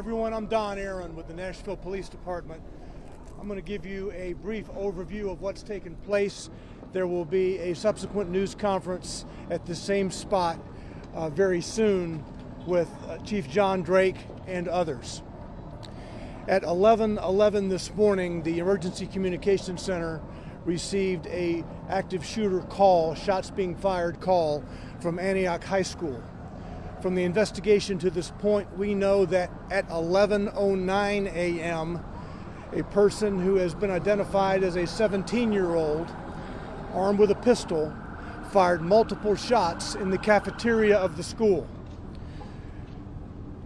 everyone, I'm Don Aaron with the Nashville Police Department. I'm going to give you a brief overview of what's taken place. There will be a subsequent news conference at the same spot very soon with Chief John Drake and others. At 11:11 this morning, the Emergency Communications Center received a active shooter call, shots being fired call from Antioch High School. From the investigation to this point, we know that at 11:09 a.m., a person who has been identified as a 17-year-old, armed with a pistol, fired multiple shots in the cafeteria of the school.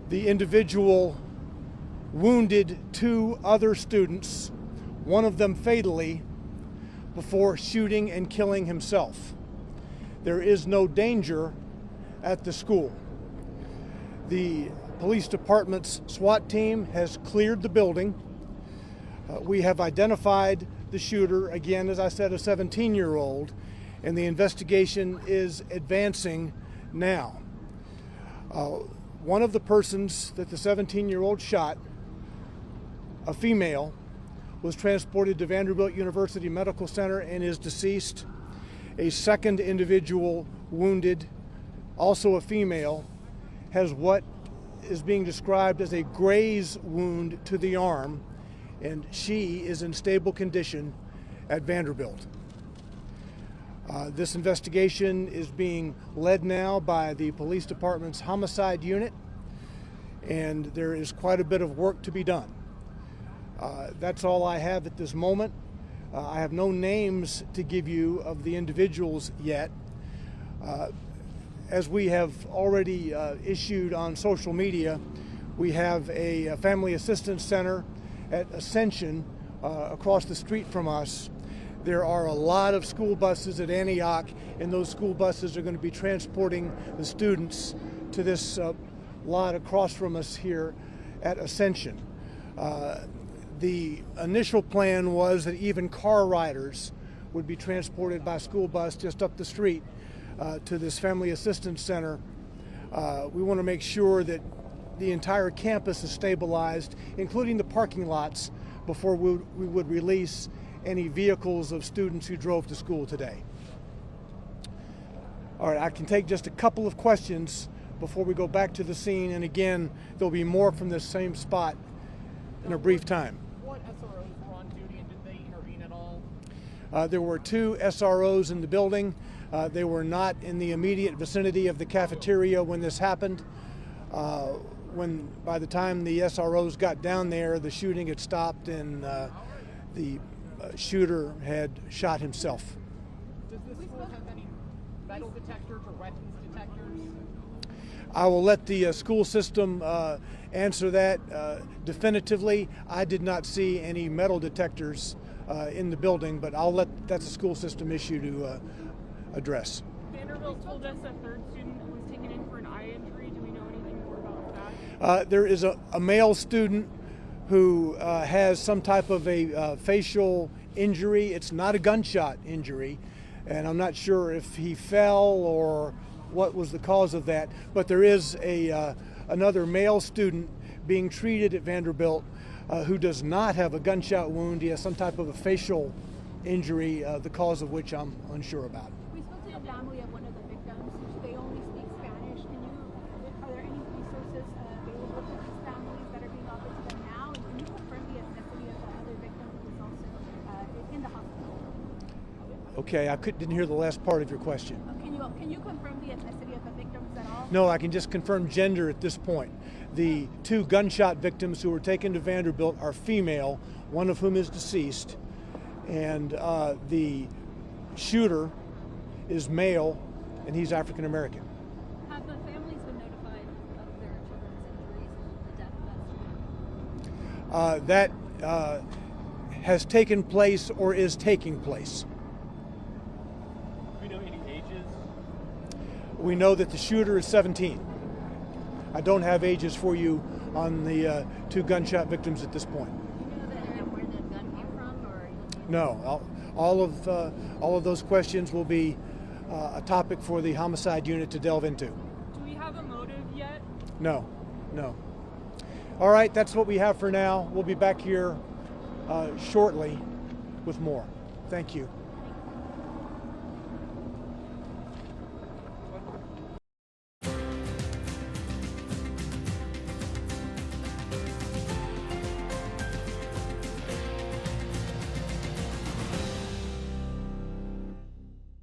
The individual wounded two other students, one of them fatally, before shooting and killing himself. There is no danger at the school. The police department's SWAT team has cleared the building. We have identified the shooter, again, as I said, a 17-year-old, and the investigation is advancing now. One of the persons that the 17-year-old shot, a female, was transported to Vanderbilt University Medical Center and is deceased. A second individual wounded, also a female, has what is being described as a graze wound to the arm, and she is in stable condition at Vanderbilt. This investigation is being led now by the police department's homicide unit, and there is quite a bit of work to be done. That's all I have at this moment. I have no names to give you of the individuals yet. As we have already issued on social media, we have a family assistance center at Ascension across the street from us. There are a lot of school buses at Antioch, and those school buses are going to be transporting the students to this lot across from us here at Ascension. The initial plan was that even car riders would be transported by school bus just up the street to this family assistance center. We want to make sure that the entire campus is stabilized, including the parking lots, before we would release any vehicles of students who drove to school today. All right, I can take just a couple of questions before we go back to the scene, and again, there'll be more from this same spot in a brief time. What SROs were on duty, and did they intervene at all? There were two SROs in the building. They were not in the immediate vicinity of the cafeteria when this happened. By the time the SROs got down there, the shooting had stopped and the shooter had shot himself. Does this school have any metal detectors or weapons detectors? I will let the school system answer that definitively. I did not see any metal detectors in the building, but that's a school system issue to address. Vanderbilt told us a third student was taken in for an eye injury. Do we know anything more about that? There is a male student who has some type of a facial injury. It's not a gunshot injury, and I'm not sure if he fell or what was the cause of that, but there is another male student being treated at Vanderbilt who does not have a gunshot wound. He has some type of a facial injury, the cause of which I'm unsure about. We spoke to the family of one of the victims. They only speak Spanish. Are there any resources available to these families that are being offered to them now? And can you confirm the ethnicity of the other victim who was also in the hospital? Okay, I didn't hear the last part of your question. Can you confirm the ethnicity of the victims at all? No, I can just confirm gender at this point. The two gunshot victims who were taken to Vanderbilt are female, one of whom is deceased, and the shooter is male, and he's African American. Have the families been notified of their children's injuries and the death of that student? That has taken place or is taking place. Do we know any ages? We know that the shooter is 17. I don't have ages for you on the two gunshot victims at this point. Do you know the area where the gun came from, or? No, all of those questions will be a topic for the homicide unit to delve into. Do we have a motive yet? No. All right, that's what we have for now. We'll be back here shortly with more. Thank you.